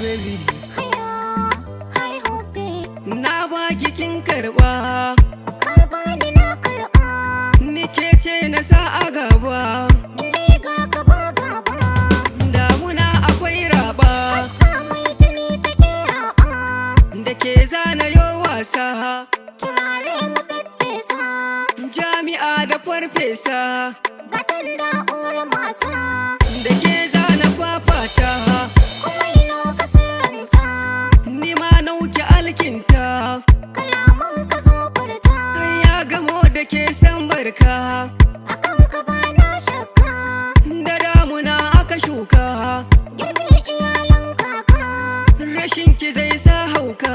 baby. Hi hope. Na baki kin karba, Ka bani na karɓa. ni ke ce na sa a gaba. Ni ga gaba gaba. Damuna akwai raba, Aska mai jini take raɓa. da ke zana yo wasa. Turare mu feffesa. Jami'a da farfesa, Gatan da'uwar masa. da ke zana fafata. Kuma ino ka sirranta. Ni ma nauki alkinta, Kalaman ka zo furta. ya gamo da ke san barka. Akan ka ba na shakka. Da damuna aka shuka, Girbi iyalan kaka. rashin ki zai sa hauka.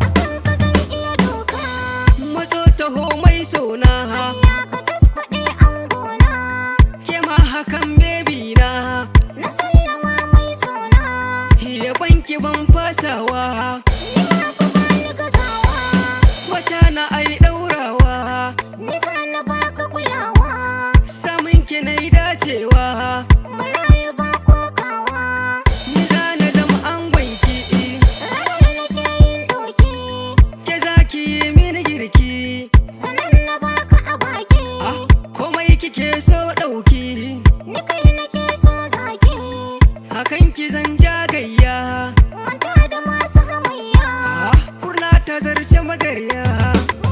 Akan ka zan iya doka. Matso taho mai sona, Ya ka kuɗi an gona. ke ma hakan bebi na. Na sallama mai sona. Yaban ki ban fasawa, Ni ma ku bani gazawa. wata na ai daurawa. Ni za na baka kulawa. Samun ki na yi dacewa, Marayu ba kokawa. ni za na zama angonki. Ranar nake yin doki. Ke za ki yi mini girki, Sanan na baka a baki. komai kike so ɗauki. Ni kai nake so zaki. Hakan ki zan jagayya, Manta da masu hamayya. kurna ta zarce magarya.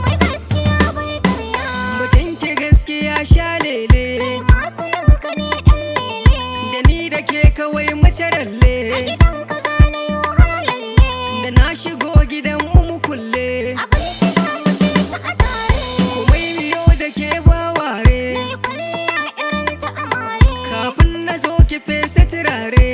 Mai gaskiya bai karya. Mutum ki gaskiya sha lele, Masu ninka ne ɗan lele. da ni da ke kawai mace ralle. Gidan ka zane yo har lalle. Da na shigo gidan mu kulle, Abinci za mu ci shi a tare. komai miyo da ke ba ware. Ni kwalliya irin ta amare. Kafin na zo ki fesa turare,